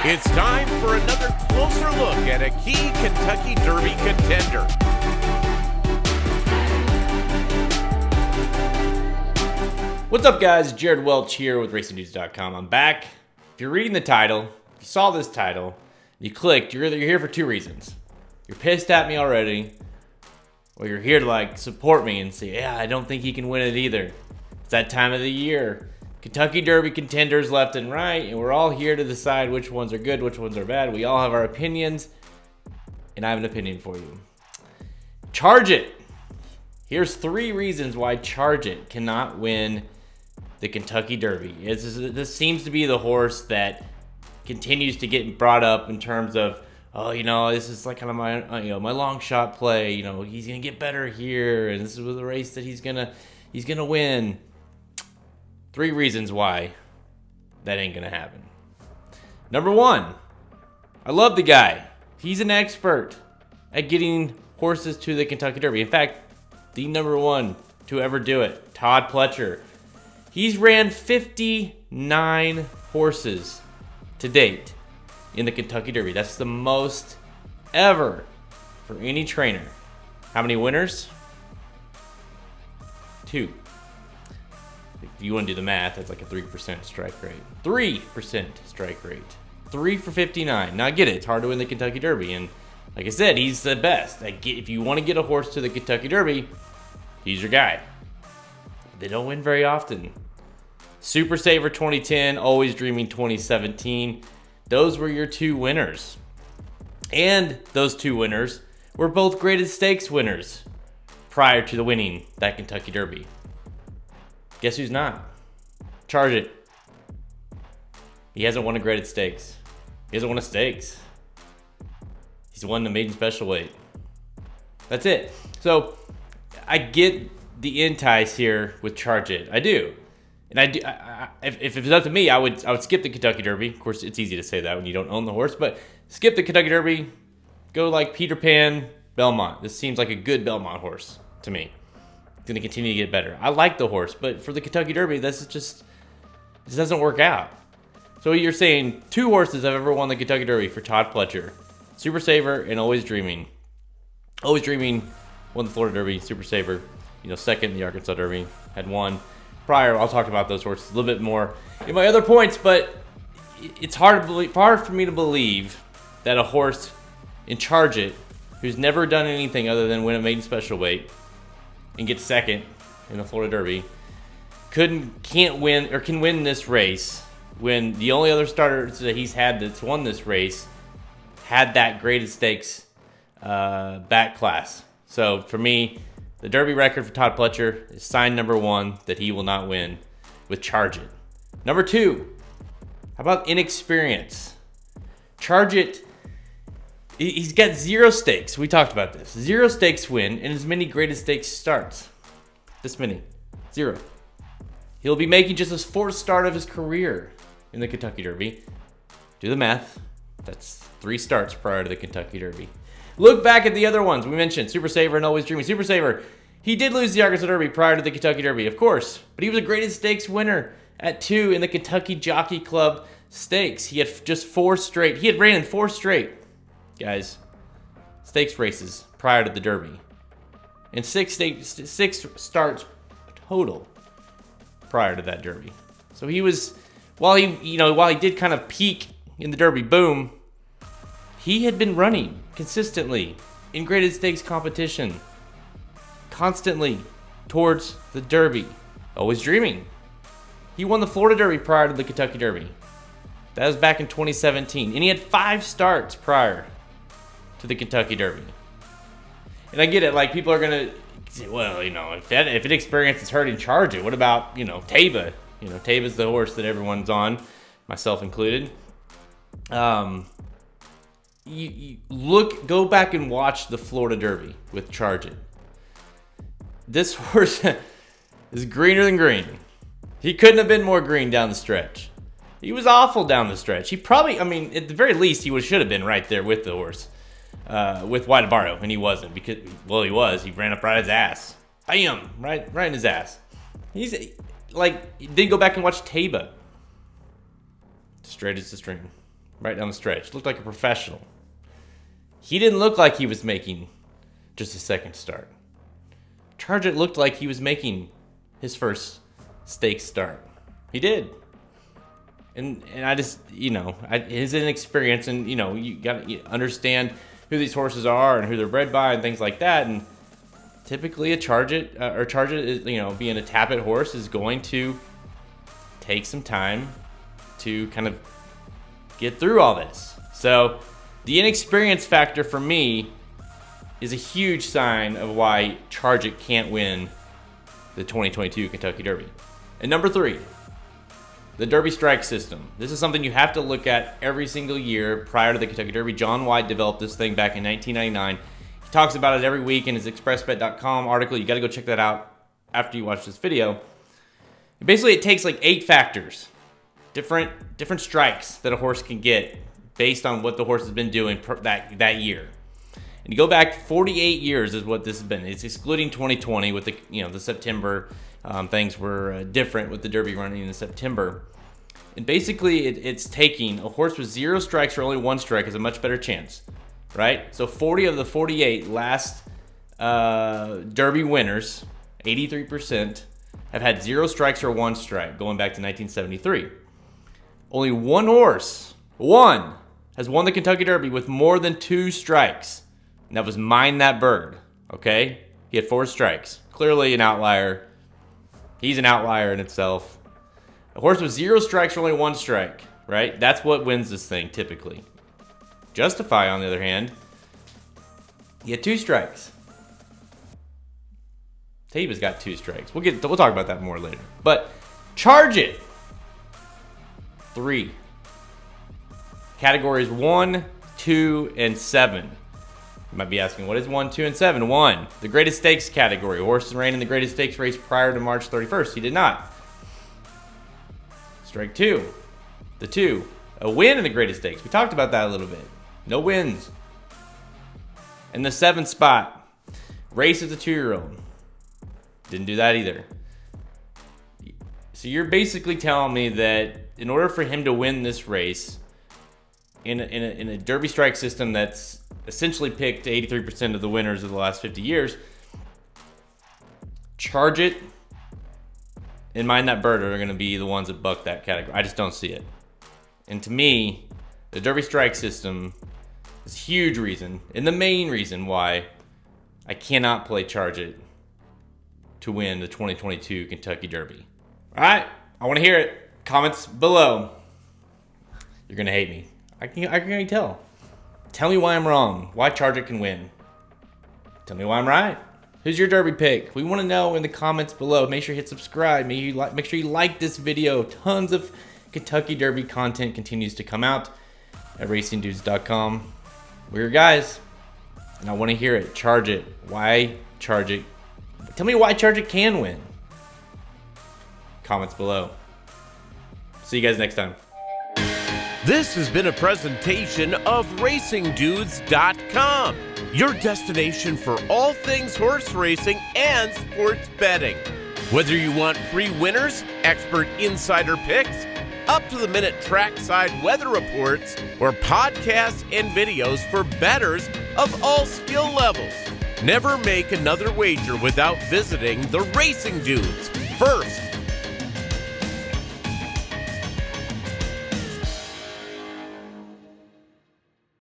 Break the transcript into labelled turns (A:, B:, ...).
A: It's time for another closer look at a key Kentucky Derby contender.
B: What's up, guys? Jared Welch here with RacingNews.com. I'm back. If you're reading the title, if you saw this title, you clicked, you're here for two reasons. You're pissed at me already, or you're here to support me and say, yeah, I don't think he can win it either. It's that time of the year. Kentucky Derby contenders left and right, and we're all here to decide which ones are good, which ones are bad. We all have our opinions, and I have an opinion for you. Charge It. Here's 3 reasons why Charge It cannot win the Kentucky Derby. This seems to be the horse that continues to get brought up in terms of, this is like kind of my my long shot play. He's gonna get better here, and this is the race that he's gonna win. 3 reasons why that ain't gonna happen. Number 1, I love the guy. He's an expert at getting horses to the Kentucky Derby. In fact, the number 1 to ever do it, Todd Pletcher. He's ran 59 horses to date in the Kentucky Derby. That's the most ever for any trainer. How many winners? 2. If you want to do the math, that's like a 3% strike rate. 3% strike rate. 3 for 59. Now I get it. It's hard to win the Kentucky Derby. And like I said, he's the best. If you want to get a horse to the Kentucky Derby, he's your guy. They don't win very often. Super Saver 2010, Always Dreaming 2017. Those were your 2 winners. And those 2 winners were both graded stakes winners prior to the winning that Kentucky Derby. Guess who's not? Charge It. He hasn't won a graded stakes. He hasn't won a stakes. He's won the maiden special weight. That's it. So I get the entice here with Charge It. I do. And I do. If it was up to me, I would skip the Kentucky Derby. Of course, it's easy to say that when you don't own the horse, but skip the Kentucky Derby. Go like Peter Pan, Belmont. This seems like a good Belmont horse to me. It's going to continue to get better. I like the horse, but for the Kentucky Derby, this doesn't work out. So you're saying 2 horses have ever won the Kentucky Derby for Todd Pletcher. Super Saver and Always Dreaming. Always Dreaming won the Florida Derby. Super Saver, second in the Arkansas Derby. Had won prior. I'll talk about those horses a little bit more in my other points, but it's hard for me to believe that a horse in Charge It, who's never done anything other than win a maiden special weight and get second in the Florida Derby, can win this race when the only other starters that he's had that's won this race had that graded stakes back class. So for me, the Derby record for Todd Pletcher is sign number 1 that he will not win with Charge It. Number 2, how about inexperience? Charge It, he's got 0 stakes. We talked about this. 0 stakes win and as many graded stakes starts. This many. 0. He'll be making just his 4th start of his career in the Kentucky Derby. Do the math. That's 3 starts prior to the Kentucky Derby. Look back at the other ones we mentioned, Super Saver and Always Dreaming. Super Saver, he did lose the Arkansas Derby prior to the Kentucky Derby, of course, but he was a graded stakes winner at 2 in the Kentucky Jockey Club Stakes. He had just 4 straight. He had ran in 4 straight, guys, stakes races prior to the Derby, and 6 starts total prior to that Derby. So he was, while he did kind of peak in the Derby, boom, he had been running consistently in graded stakes competition, constantly towards the Derby. Always Dreaming. He won the Florida Derby prior to the Kentucky Derby. That was back in 2017. And he had 5 starts prior to the Kentucky Derby. And I get it, people are going to say, well, if inexperience is hurting Charge It, what about, Taba? Taba's the horse that everyone's on, myself included. Go back and watch the Florida Derby with Charge It. This horse is greener than green. He couldn't have been more green down the stretch. He was awful down the stretch. He probably, at the very least, should have been right there with the horse, with White Barrow, and he wasn't because, he was. He ran up right his ass. Bam! Right in his ass. He's then go back and watch Taba. Straight as the string. right down the stretch. Looked like a professional. He didn't look like he was making just his second start. Charge It looked like he was making his first stakes start. He did. And I just, his inexperience, and, you got to understand who these horses are and who they're bred by and things like that. And typically a Charge It is, being a tap-it horse is going to take some time to kind of get through all this. So the inexperience factor for me is a huge sign of why Charge It can't win the 2022 Kentucky Derby. And number 3, the Derby strike system. This is something you have to look at every single year prior to the Kentucky Derby. John White developed this thing back in 1999. He talks about it every week in his expressbet.com article. You got to go check that out after you watch this video. Basically, it takes like 8 factors, different strikes that a horse can get based on what the horse has been doing that year. And you go back 48 years is what this has been. It's excluding 2020 with the September. Things were different with the Derby running in September. And basically, it's taking a horse with 0 strikes or only 1 strike has a much better chance, right? So 40 of the 48 last Derby winners, 83%, have had 0 strikes or 1 strike going back to 1973. Only one horse, has won the Kentucky Derby with more than 2 strikes. And that was Mind That Bird, okay? He had 4 strikes. Clearly an outlier. He's an outlier in itself. A horse with 0 strikes or only 1 strike, right? That's what wins this thing typically. Justify, on the other hand, he had 2 strikes. Taba's got 2 strikes. We'll talk about that more later. But Charge It, 3. Categories 1, 2, and 7. You might be asking, what is 1, 2, and 7? 1, the greatest stakes category. Horses ran in the greatest stakes race prior to March 31st. He did not. Strike 2, the 2, a win in the greatest stakes. We talked about that a little bit. No wins. And the 7th spot, race as a 2-year-old. Didn't do that either. So you're basically telling me that in order for him to win this race in a Derby strike system that's essentially picked 83% of the winners of the last 50 years, Charge It and Mind That Bird are going to be the ones that buck that category. I just don't see it. And to me, the Derby strike system is a huge reason, and the main reason why I cannot play Charge It to win the 2022 Kentucky Derby. All right, I want to hear it. Comments below. You're going to hate me. I can already tell. Tell me why I'm wrong. Why Charge It can win. Tell me why I'm right. Who's your Derby pick? We want to know in the comments below. Make sure you hit subscribe. Make sure you like this video. Tons of Kentucky Derby content continues to come out at racingdudes.com. We're your guys, and I want to hear it. Charge It. Why Charge It? Tell me why Charge It can win. Comments below. See you guys next time.
A: This has been a presentation of racingdudes.com, your destination for all things horse racing and sports betting. Whether you want free winners, expert insider picks, up-to-the-minute trackside weather reports, or podcasts and videos for bettors of all skill levels, never make another wager without visiting the Racing Dudes. First,